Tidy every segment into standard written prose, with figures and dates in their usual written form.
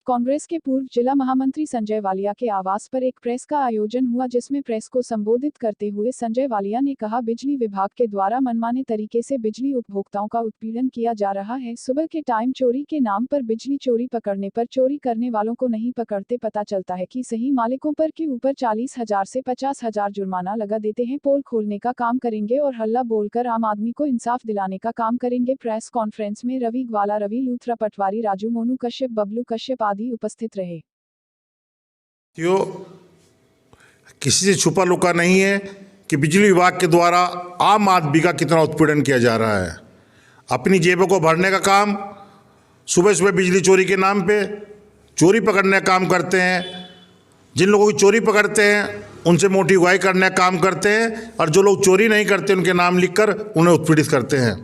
कांग्रेस के पूर्व जिला महामंत्री संजय वालिया के आवास पर एक प्रेस का आयोजन हुआ, जिसमें प्रेस को संबोधित करते हुए संजय वालिया ने कहा, बिजली विभाग के द्वारा मनमाने तरीके से बिजली उपभोक्ताओं का उत्पीड़न किया जा रहा है। सुबह के टाइम चोरी के नाम पर बिजली चोरी पकड़ने पर चोरी करने वालों को नहीं पकड़ते। पता चलता है कि सही मालिकों पर के ऊपर 40,000 से 50,000 जुर्माना लगा देते हैं। पोल खोलने का काम करेंगे और हल्ला बोलकर आम आदमी को इंसाफ दिलाने का काम करेंगे। प्रेस कॉन्फ्रेंस में रवि ग्वाला, रवि लूथरा, पटवारी राजू, मोनू कश्यप, बबलू कश्यप आदि उपस्थित रहे। किसी से छुपा लुका नहीं है कि बिजली विभाग के द्वारा आम आदमी का कितना उत्पीड़न किया जा रहा है। अपनी जेबों को भरने का काम, सुबह सुबह बिजली चोरी के नाम पे चोरी पकड़ने का काम करते हैं। जिन लोगों की चोरी पकड़ते हैं उनसे मोटी उगाही करने का काम करते हैं, और जो लोग चोरी नहीं करते उनके नाम लिखकर उन्हें उत्पीड़ित करते हैं।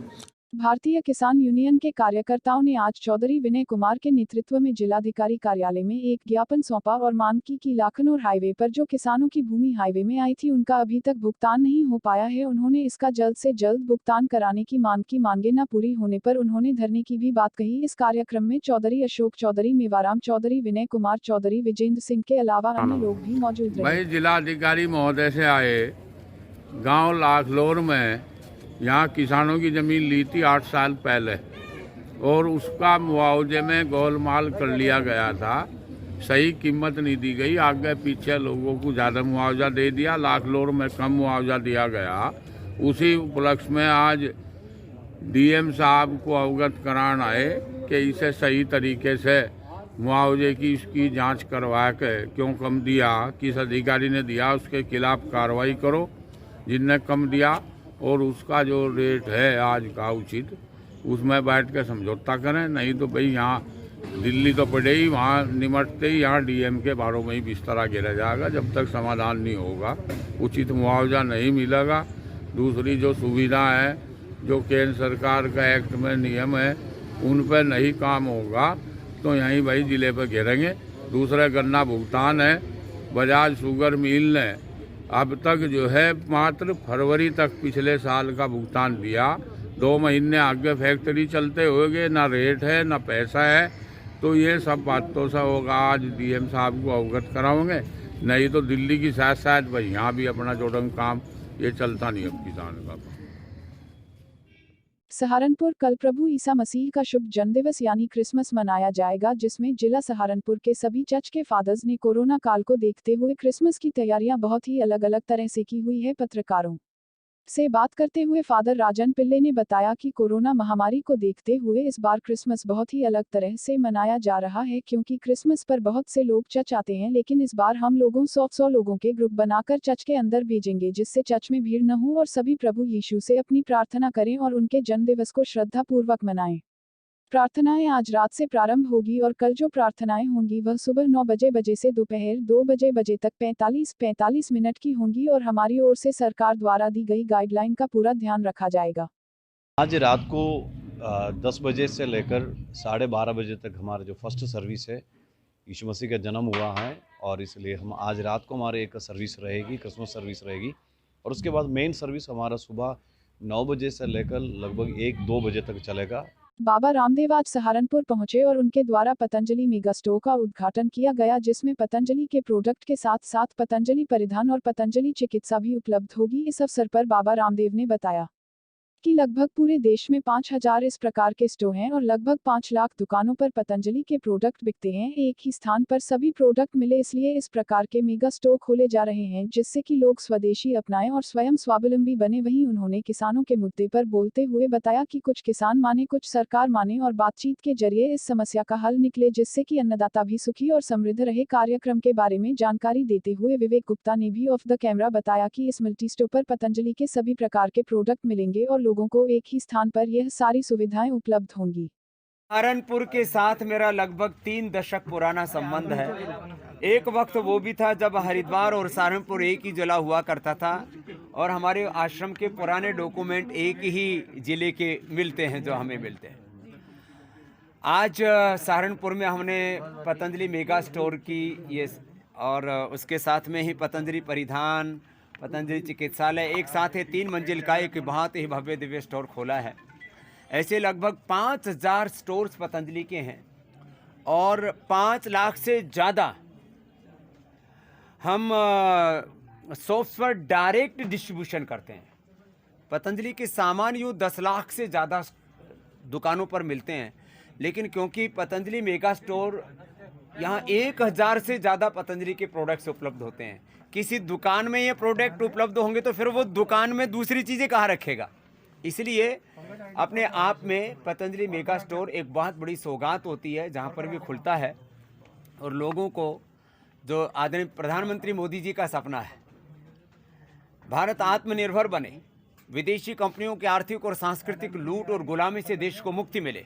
भारतीय किसान यूनियन के कार्यकर्ताओं ने आज चौधरी विनय कुमार के नेतृत्व में जिलाधिकारी कार्यालय में एक ज्ञापन सौंपा और मांग की कि लाखनौर हाईवे पर जो किसानों की भूमि हाईवे में आई थी, उनका अभी तक भुगतान नहीं हो पाया है। उन्होंने इसका जल्द से जल्द भुगतान कराने की मांग की। मांगे न पूरी होने पर उन्होंने धरने की भी बात कही। इस कार्यक्रम में चौधरी अशोक चौधरी, मेवाराम चौधरी, विनय कुमार चौधरी, विजेंद्र सिंह के अलावा अन्य लोग भी मौजूद रहे। जिलाधिकारी महोदय से आए, गाँव लाखनौर में यहाँ किसानों की ज़मीन ली थी 8 साल पहले, और उसका मुआवजे में गोलमाल कर लिया गया था। सही कीमत नहीं दी गई, आगे पीछे लोगों को ज़्यादा मुआवजा दे दिया, लाखनौर में कम मुआवजा दिया गया। उसी उपलक्ष्य में आज डीएम साहब को अवगत करान आए कि इसे सही तरीके से मुआवजे की इसकी जांच करवा के क्यों कम दिया, किस अधिकारी ने दिया, उसके खिलाफ कार्रवाई करो जिनने कम दिया, और उसका जो रेट है आज का उचित, उसमें बैठ के समझौता करें। नहीं तो भाई यहाँ दिल्ली तो पड़े ही, वहाँ निमटते ही यहाँ डीएम के बारों में ही बिस्तरा गिरा जाएगा जब तक समाधान नहीं होगा, उचित मुआवजा नहीं मिलेगा। दूसरी जो सुविधा है, जो केंद्र सरकार का एक्ट में नियम है, उन पर नहीं काम होगा तो यहीं भाई जिले पर घेरेंगे। दूसरा गन्ना भुगतान है, बजाज शुगर मिल ने अब तक जो है मात्र फरवरी तक पिछले साल का भुगतान दिया। 2 महीने आगे फैक्ट्री चलते होंगे, ना रेट है ना पैसा है, तो ये सब बातों से होगा। आज डीएम साहब को अवगत कराओगे, नहीं तो दिल्ली की साथ साथ भाई यहाँ भी अपना जोड़ंग काम ये चलता नहीं अब किसान का। सहारनपुर, कल प्रभु ईसा मसीह का शुभ जन्मदिवस यानी क्रिसमस मनाया जाएगा, जिसमें जिला सहारनपुर के सभी चर्च के फादर्स ने कोरोना काल को देखते हुए क्रिसमस की तैयारियां बहुत ही अलग अलग तरह से की हुई है। पत्रकारों से बात करते हुए फादर राजन पिल्ले ने बताया कि कोरोना महामारी को देखते हुए इस बार क्रिसमस बहुत ही अलग तरह से मनाया जा रहा है, क्योंकि क्रिसमस पर बहुत से लोग चर्च आते हैं, लेकिन इस बार हम लोगों 100 लोगों के ग्रुप बनाकर चर्च के अंदर भेजेंगे, जिससे चर्च में भीड़ न हो और सभी प्रभु यीशु से अपनी प्रार्थना करें और उनके जन्मदिवस को श्रद्धा पूर्वक मनाएं। प्रार्थनाएं आज रात से प्रारंभ होगी और कल जो प्रार्थनाएं होंगी वह सुबह 9 बजे से दोपहर 2 बजे तक 45 मिनट की होंगी, और हमारी ओर से सरकार द्वारा दी गई गाइडलाइन का पूरा ध्यान रखा जाएगा। आज रात को 10 बजे से लेकर 12:30 बजे तक हमारा जो फर्स्ट सर्विस है, यीशु मसीह का जन्म हुआ है, और इसलिए हम आज रात को हमारे एक सर्विस रहेगी, क्रिसमस सर्विस रहेगी, और उसके बाद मेन सर्विस हमारा सुबह 9 बजे से लेकर लगभग 1-2 बजे तक चलेगा। बाबा रामदेव आज सहारनपुर पहुंचे और उनके द्वारा पतंजलि मेगा स्टोर का उद्घाटन किया गया, जिसमें पतंजलि के प्रोडक्ट के साथ साथ पतंजलि परिधान और पतंजलि चिकित्सा भी उपलब्ध होगी। इस अवसर पर बाबा रामदेव ने बताया कि लगभग पूरे देश में 5,000 इस प्रकार के स्टोर हैं और लगभग 5 लाख दुकानों पर पतंजलि के प्रोडक्ट बिकते हैं। एक ही स्थान पर सभी प्रोडक्ट मिले, इसलिए इस प्रकार के मेगा स्टोर खोले जा रहे हैं, जिससे कि लोग स्वदेशी अपनाएं और स्वयं स्वावलंबी बने। वहीं उन्होंने किसानों के मुद्दे पर बोलते हुए बताया कि कुछ किसान माने, कुछ सरकार माने, और बातचीत के जरिए इस समस्या का हल निकले, जिससे कि अन्नदाता भी सुखी और समृद्ध रहे। कार्यक्रम के बारे में जानकारी देते हुए विवेक गुप्ता ने भी ऑफ द कैमरा बताया कि इस मल्टी स्टोर पर पतंजलि के सभी प्रकार के प्रोडक्ट मिलेंगे और लोगों को एक ही स्थान पर यह सारी सुविधाएं उपलब्ध होंगी। सहारनपुर के साथ मेरा लगभग 3 दशक पुराना संबंध है। एक वक्त वो भी था जब हरिद्वार और सहारनपुर एक ही जिला हुआ करता था, और हमारे आश्रम के पुराने डॉक्यूमेंट एक ही जिले के मिलते हैं जो हमें मिलते हैं। आज सहारनपुर में हमने पतंजलि मेगा स्टोर की ये, और उसके साथ में ही पतंजलि परिधान, पतंजलि चिकित्सालय एक साथ है, 3 मंजिल का एक बहुत ही भव्य दिव्य स्टोर खोला है। ऐसे लगभग 5,000 स्टोर्स पतंजलि के हैं, और 5 लाख से ज़्यादा हम सोप्स पर डायरेक्ट डिस्ट्रीब्यूशन करते हैं। पतंजलि के सामान यूँ 10 लाख से ज़्यादा दुकानों पर मिलते हैं, लेकिन क्योंकि पतंजलि मेगा स्टोर यहाँ 1000 से ज़्यादा पतंजलि के प्रोडक्ट्स उपलब्ध होते हैं। किसी दुकान में ये प्रोडक्ट उपलब्ध होंगे तो फिर वो दुकान में दूसरी चीज़ें कहाँ रखेगा। इसलिए अपने आप में पतंजलि मेगा स्टोर एक बहुत बड़ी सौगात होती है, जहाँ पर भी खुलता है और लोगों को, जो आदरणीय प्रधानमंत्री मोदी जी का सपना है, भारत आत्मनिर्भर बने, विदेशी कंपनियों के आर्थिक और सांस्कृतिक लूट और गुलामी से देश को मुक्ति मिले,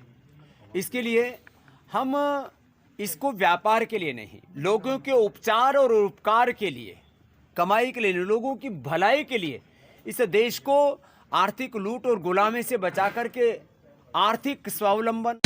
इसके लिए हम इसको व्यापार के लिए नहीं, लोगों के उपचार और उपकार के लिए, कमाई के लिए, लोगों की भलाई के लिए, इस देश को आर्थिक लूट और गुलामी से बचा करके आर्थिक स्वावलंबन